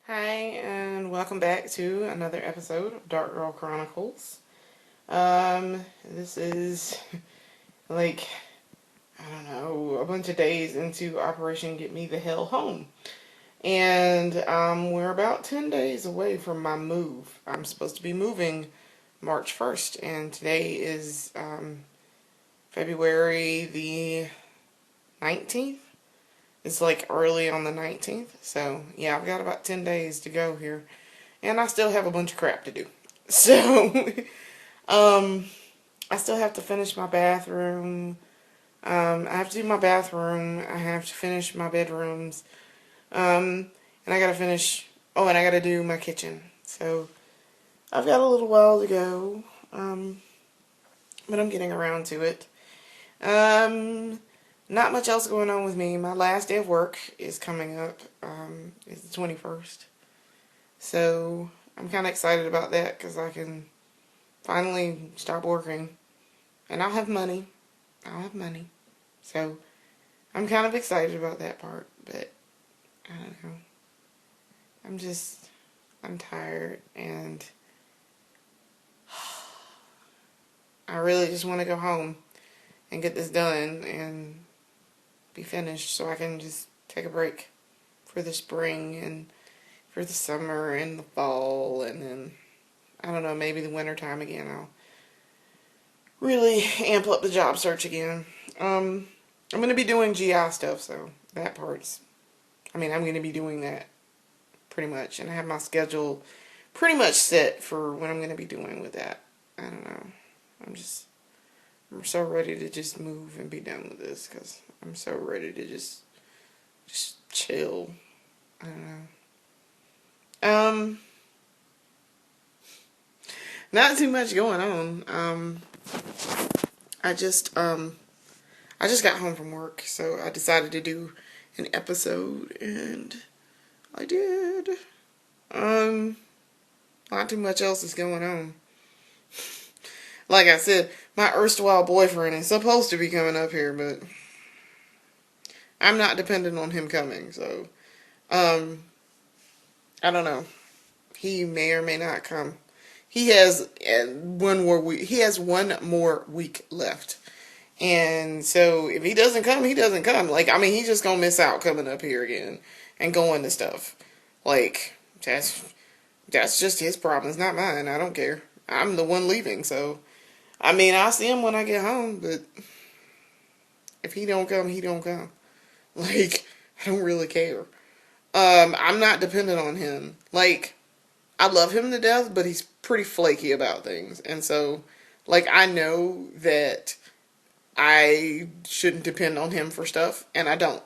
Hi, and welcome back to another episode of Dark Girl Chronicles. This is like, I don't know, a bunch of days into Operation Get Me the Hell Home. And we're about 10 days away from my move. I'm supposed to be moving March 1st, and today is February the 19th. It's like early on the 19th. So, yeah, I've got about 10 days to go here. And I still have a bunch of crap to do. So, um, I still have to finish my bathroom. I have to do my bathroom. I have to finish my bedrooms. And I gotta finish. Oh, and I gotta do my kitchen. So, I've got a little while to go. But I'm getting around to it. Um, Not much else going on with me. My last day of work is coming up. It's the 21st. So I'm kind of excited about that because I can finally stop working. And I'll have money. I'll have money. So I'm kind of excited about that part. But I don't know. I'm tired. And I really just want to go home and get this done and be finished so I can just take a break for the spring and for the summer and the fall, and then I don't know, maybe the winter time again. I'll really amp up the job search again. I'm gonna be doing GI stuff, so that part's. I'm gonna be doing that pretty much, and I have my schedule pretty much set for what I'm gonna be doing with that. I don't know. I'm so ready to just move and be done with this because I'm so ready to just chill. I don't know. Not too much going on. I just I just got home from work, so I decided to do an episode, and I did. Not too much else is going on. Like I said, my erstwhile boyfriend is supposed to be coming up here, but I'm not dependent on him coming, so I don't know. He may or may not come. He has one more week. He has one more week left. And so if he doesn't come, he doesn't come. He's just gonna miss out coming up here again and going to stuff. Like, that's just his problem. It's not mine. I don't care. I'm the one leaving, so I'll see him when I get home, but if he don't come, he don't come. Like, I don't really care. I'm not dependent on him. Like, I love him to death, but he's pretty flaky about things. And so, like, I know that I shouldn't depend on him for stuff, and I don't.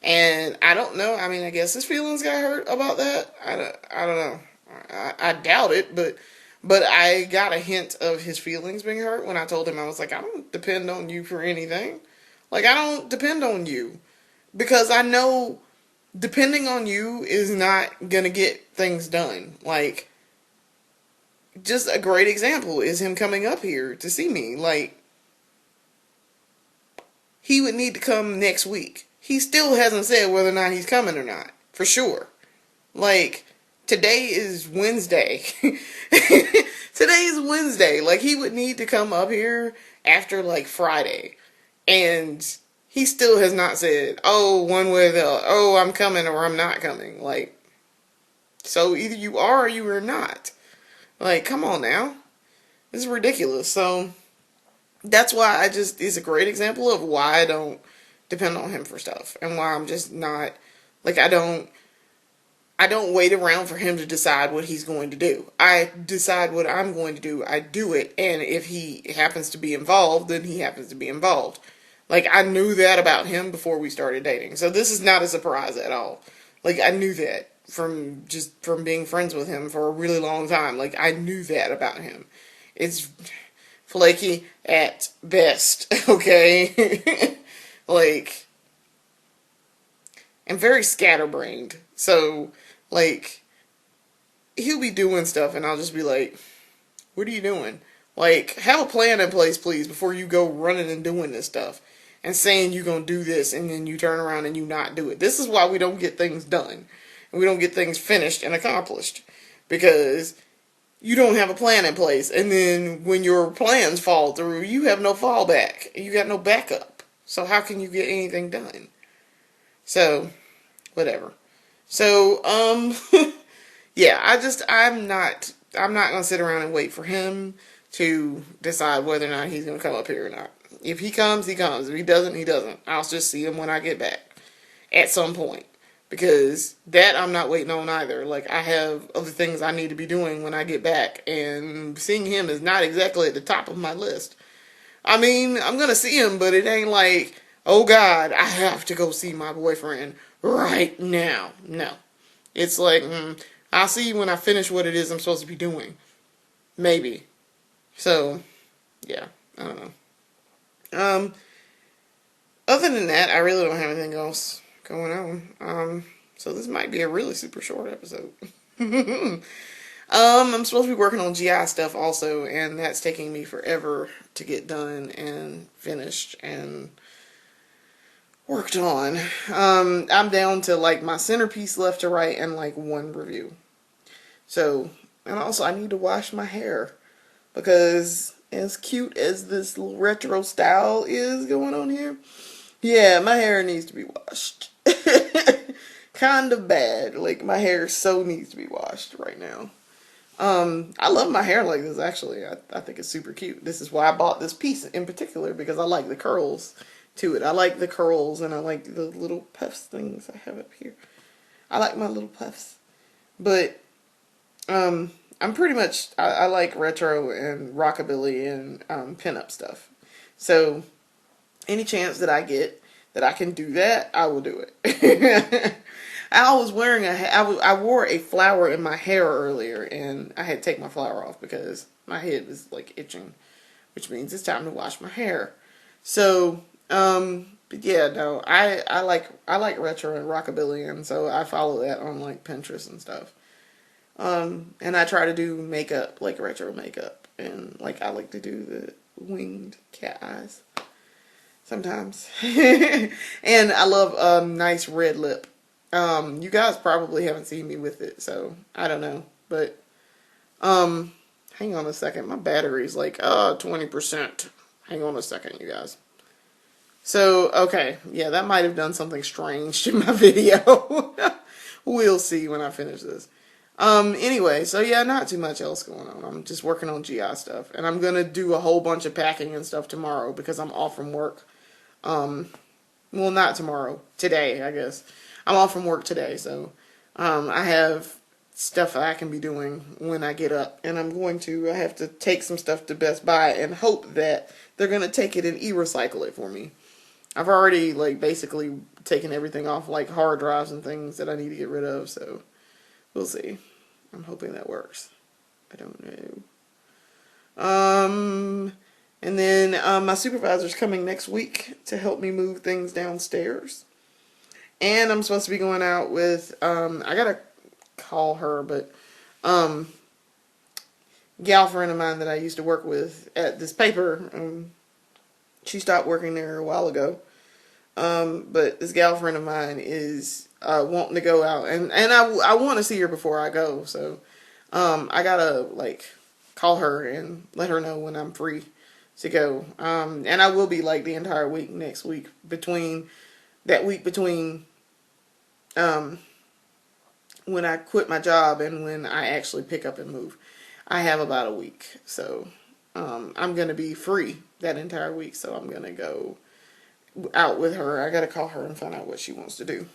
And I don't know. I guess his feelings got hurt about that. I don't know. I doubt it, but I got a hint of his feelings being hurt when I told him. I was like, I don't depend on you for anything. Like, I don't depend on you because I know depending on you is not gonna get things done. Like, just a great example is him coming up here to see me. Like, he would need to come next week. He still hasn't said whether or not he's coming or not, for sure. Like, today is Wednesday. Today is Wednesday. Like, he would need to come up here after, like, Friday. And he still has not said, oh, one way or the other, oh, I'm coming or I'm not coming. Like, so either you are or you are not. Like, come on now. This is ridiculous. So, that's why it's a great example of why I don't depend on him for stuff. And why I'm just not, like, I don't wait around for him to decide what he's going to do. I decide what I'm going to do. I do it. And if he happens to be involved, then he happens to be involved. Like, I knew that about him before we started dating. So this is not a surprise at all. Like, I knew that from being friends with him for a really long time. Like, I knew that about him. It's flaky at best, okay? Like, and very scatterbrained. So, like, he'll be doing stuff and I'll just be like, what are you doing? Like, have a plan in place, please, before you go running and doing this stuff. And saying you're going to do this and then you turn around and you not do it. This is why we don't get things done. and we don't get things finished and accomplished because you don't have a plan in place. And then when your plans fall through, you have no fallback. You got no backup. So how can you get anything done? So, whatever. So, yeah, I'm not gonna sit around and wait for him to decide whether or not he's gonna come up here or not. If he comes, he comes. If he doesn't, he doesn't. I'll just see him when I get back at some point. Because that I'm not waiting on either. Like, I have other things I need to be doing when I get back, and seeing him is not exactly at the top of my list. I mean, I'm gonna see him, but it ain't like, oh God, I have to go see my boyfriend right now. No. It's like, I'll see you when I finish what it is I'm supposed to be doing. Maybe. So, yeah, I don't know. Other than that, I really don't have anything else going on. So this might be a really super short episode. I'm supposed to be working on GI stuff also, and that's taking me forever to get done and finished and worked on. I'm down to like my centerpiece left to write and like one review. So, and also I need to wash my hair because as cute as this little retro style is going on here, yeah, my hair needs to be washed. Kind of bad. Like, my hair so needs to be washed right now. I love my hair like this, actually. I think it's super cute. This is why I bought this piece in particular, because I like the curls to it. I like the curls, and I like the little puffs things I have up here. I like my little puffs. But, I'm pretty much, I like retro and rockabilly and pinup stuff. So, any chance that I get that I can do that, I will do it. I was wearing I wore a flower in my hair earlier, and I had to take my flower off because my head was like itching, which means it's time to wash my hair. So, but yeah, no, I like retro and rockabilly, and so I follow that on like Pinterest and stuff. And I try to do makeup, like retro makeup, and like I like to do the winged cat eyes sometimes. And I love nice red lip. You guys probably haven't seen me with it, so I don't know. But hang on a second. My battery's like 20%. Hang on a second, you guys. So, okay, yeah, that might have done something strange to my video. We'll see when I finish this. Anyway, so yeah, not too much else going on. I'm just working on GI stuff, and I'm gonna do a whole bunch of packing and stuff tomorrow because I'm off from work. Well, not tomorrow. Today, I guess. I'm off from work today, so I have stuff I can be doing when I get up, and I have to take some stuff to Best Buy and hope that they're going to take it and e-recycle it for me. I've already, like, basically taken everything off, like, hard drives and things that I need to get rid of, so we'll see. I'm hoping that works. I don't know. And then my supervisor's coming next week to help me move things downstairs. And I'm supposed to be going out with, I gotta call her, but, gal friend of mine that I used to work with at this paper, she stopped working there a while ago. But this gal friend of mine is, wanting to go out, and I want to see her before I go, so, I gotta, like, call her and let her know when I'm free to go. And I will be, like, the entire week next week between when I quit my job and when I actually pick up and move. I have about a week, so I'm going to be free that entire week, so I'm going to go out with her. I got to call her and find out what she wants to do.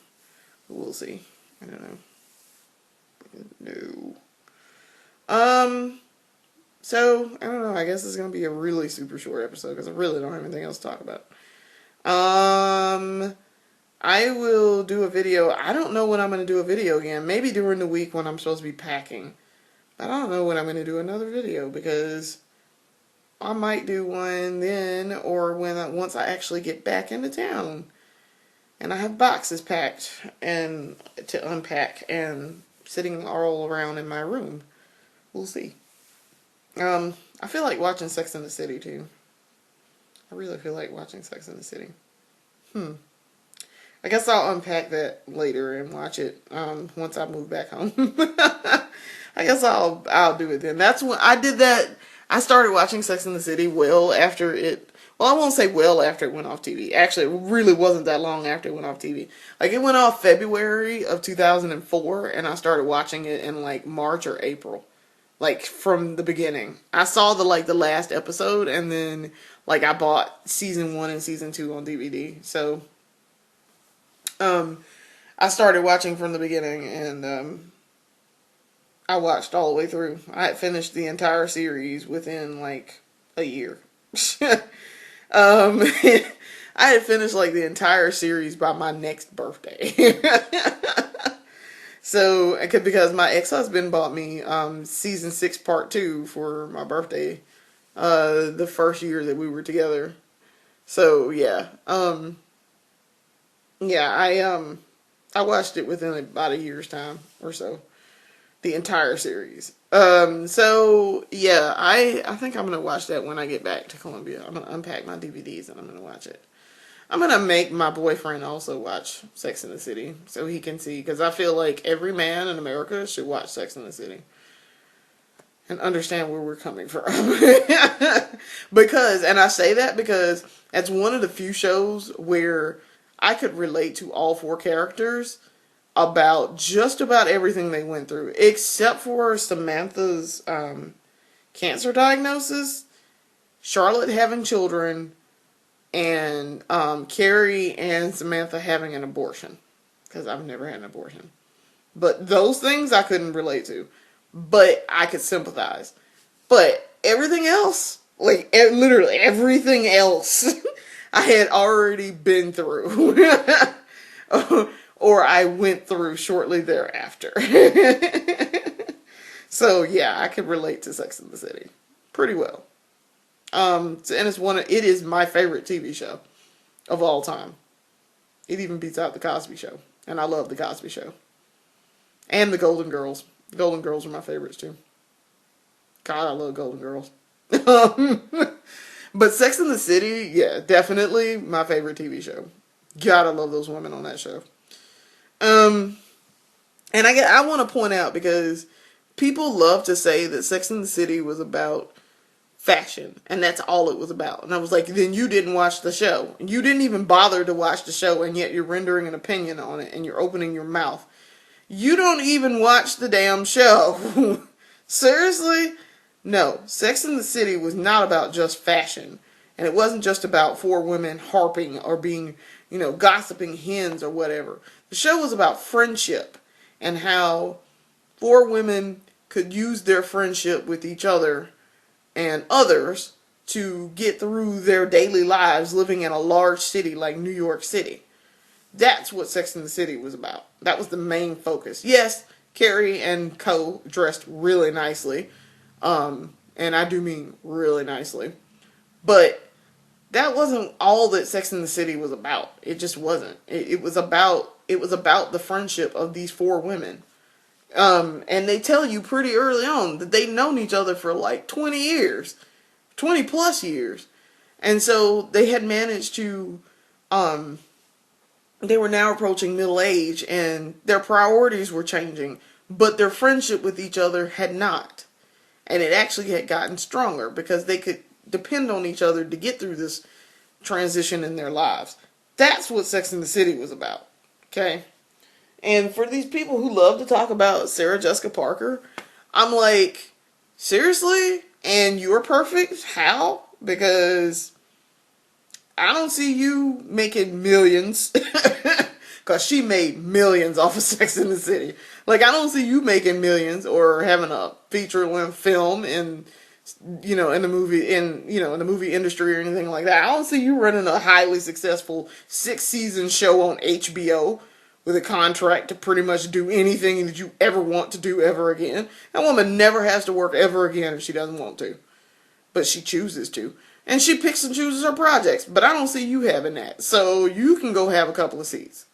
We'll see. I don't know. No. So, I don't know. I guess it's going to be a really super short episode because I really don't have anything else to talk about. I will do a video. I don't know when I'm going to do a video again. Maybe during the week when I'm supposed to be packing. I don't know when I'm going to do another video because I might do one then or once I actually get back into town. And I have boxes packed and to unpack and sitting all around in my room. We'll see. I feel like watching Sex and the City too. I really feel like watching Sex and the City. I guess I'll unpack that later and watch it once I move back home. I guess I'll do it then. That's when I did that. I started watching Sex and the City well after it. Well, I won't say well after it went off TV. Actually, it really wasn't that long after it went off TV. Like, it went off February of 2004, and I started watching it in like March or April. Like, from the beginning. I saw the last episode, and then like I bought season 1 and season 2 on DVD. So I started watching from the beginning, and I watched all the way through. I had finished the entire series within like a year. I had finished like the entire series by my next birthday. So, because my ex-husband bought me season 6 part 2 for my birthday, the first year that we were together. So yeah, I watched it within about a year's time or so, the entire series. So yeah, I think I'm gonna watch that when I get back to Columbia. I'm gonna unpack my DVDs and I'm gonna watch it. I'm gonna make my boyfriend also watch Sex and the City so he can see, because I feel like every man in America should watch Sex and the City and understand where we're coming from. Because, and I say that because it's one of the few shows where I could relate to all 4 characters about just about everything they went through, except for Samantha's cancer diagnosis, Charlotte having children, and Carrie and Samantha having an abortion, because I've never had an abortion. But those things I couldn't relate to, but I could sympathize. But everything else, like literally everything else, I had already been through. Or I went through shortly thereafter. So yeah, I could relate to Sex and the City pretty well. And it is my favorite TV show of all time. It even beats out the Cosby Show, and I love the Cosby Show and the Golden Girls. The Golden Girls are my favorites too. God, I love Golden Girls. But Sex and the City, yeah, definitely my favorite TV show. God, I love those women on that show. And I want to point out, because people love to say that Sex and the City was about fashion, and that's all it was about. And I was like, then you didn't watch the show. You didn't even bother to watch the show, and yet you're rendering an opinion on it, and you're opening your mouth. You don't even watch the damn show. Seriously? No, Sex and the City was not about just fashion. And it wasn't just about 4 women harping or being, gossiping hens or whatever. The show was about friendship, and how 4 women could use their friendship with each other and others to get through their daily lives living in a large city like New York City. That's what Sex and the City was about. That was the main focus. Yes, Carrie and Co dressed really nicely. And I do mean really nicely. But that wasn't all that Sex and the City was about. It just wasn't. It was about the friendship of these 4 women. And they tell you pretty early on that they've known each other for like 20 years. 20 plus years. And so they had managed to, they were now approaching middle age, and their priorities were changing, but their friendship with each other had not. And it actually had gotten stronger because they could depend on each other to get through this transition in their lives. That's what Sex and the City was about. Okay? And for these people who love to talk about Sarah Jessica Parker, I'm like, seriously? And you're perfect? How? Because I don't see you making millions. Because she made millions off of Sex and the City. Like, I don't see you making millions or having a feature-length film in the movie industry or anything like that. I don't see you running a highly successful 6-season show on HBO with a contract to pretty much do anything that you ever want to do ever again. That woman never has to work ever again if she doesn't want to. But she chooses to. And she picks and chooses her projects. But I don't see you having that. So you can go have a couple of seats.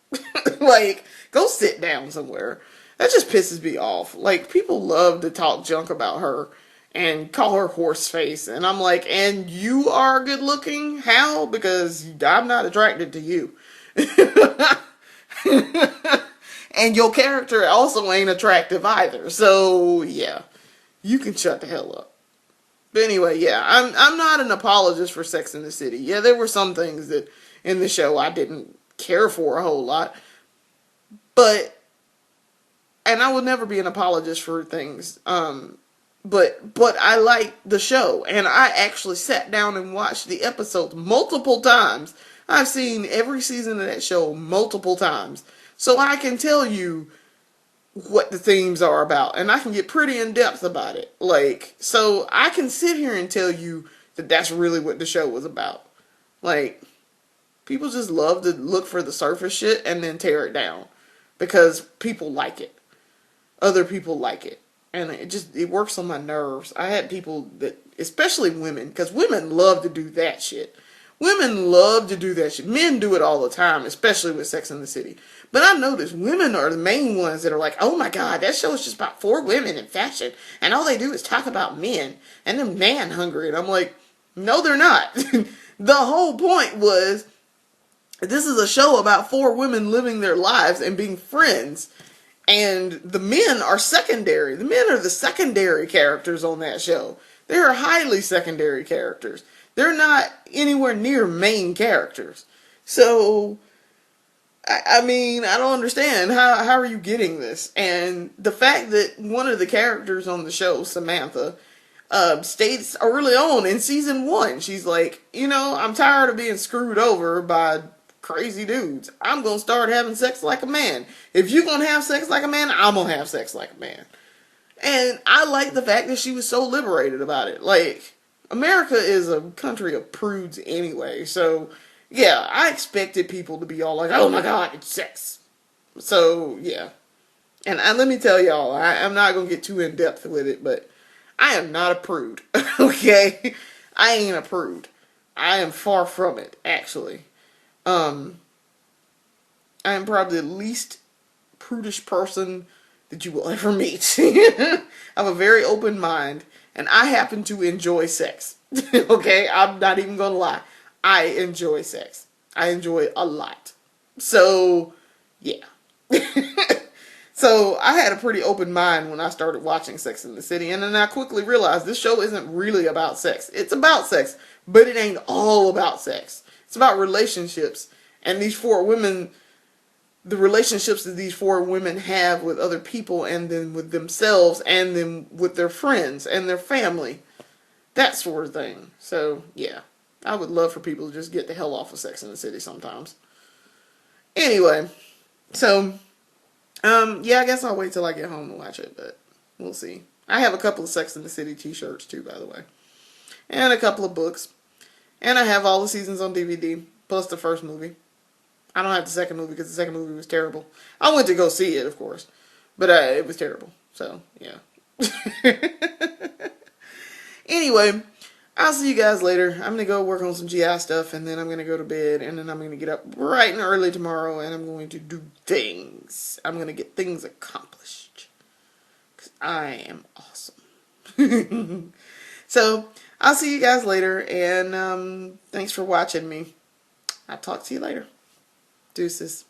Like, go sit down somewhere. That just pisses me off. Like, people love to talk junk about her and call her horse face. And I'm like, and you are good looking? How? Because I'm not attracted to you. And your character also ain't attractive either. So yeah, you can shut the hell up. But anyway, yeah, I'm not an apologist for Sex in the City. Yeah, there were some things that in the show I didn't care for a whole lot, but and I would never be an apologist for things. But I like the show, and I actually sat down and watched the episodes multiple times. I've seen every season of that show multiple times, so I can tell you what the themes are about, and I can get pretty in depth about it. Like, so I can sit here and tell you that that's really what the show was about. Like, people just love to look for the surface shit and then tear it down because people like it. Other people like it, and it works on my nerves. I had people that, especially women, because women love to do that shit. Women love to do that shit. Men do it all the time, especially with Sex in the City. But I've noticed women are the main ones that are like, oh my god, that show is just about 4 women in fashion, and all they do is talk about men, and they're man hungry. And I'm like, no, they're not. The whole point was, this is a show about 4 women living their lives and being friends. And the men are secondary. The men are the secondary characters on that show. They are highly secondary characters. They're not anywhere near main characters. So, I mean, I don't understand. How are you getting this? And the fact that one of the characters on the show, Samantha, states early on in season 1, she's like, I'm tired of being screwed over by crazy dudes. I'm gonna start having sex like a man. If you're gonna have sex like a man, I'm gonna have sex like a man. And I like the fact that she was so liberated about it. Like, America is a country of prudes anyway, so yeah, I expected people to be all like, oh my god, it's sex. So yeah. And let me tell y'all, I'm not gonna get too in depth with it, but I am not a prude. Okay? I ain't a prude. I am far from it, actually. I am probably the least prudish person that you will ever meet. I have a very open mind, and I happen to enjoy sex. Okay? I'm not even gonna lie. I enjoy sex. I enjoy it a lot. So, yeah. So, I had a pretty open mind when I started watching Sex in the City, and then I quickly realized this show isn't really about sex. It's about sex, but it ain't all about sex. It's about relationships. And these 4 women, the relationships that these 4 women have with other people, and then with themselves, and then with their friends and their family. That sort of thing. So, yeah. I would love for people to just get the hell off of Sex in the City sometimes. Anyway. So, yeah, I guess I'll wait till I get home to watch it, but we'll see. I have a couple of Sex in the City t-shirts too, by the way. And a couple of books. And I have all the seasons on DVD, plus the first movie. I don't have the second movie because the second movie was terrible. I went to go see it, of course. But it was terrible. So, yeah. Anyway, I'll see you guys later. I'm going to go work on some GI stuff, and then I'm going to go to bed, and then I'm going to get up bright and early tomorrow, and I'm going to do things. I'm going to get things accomplished. Because I am awesome. So, I'll see you guys later, and thanks for watching me. I'll talk to you later. Deuces.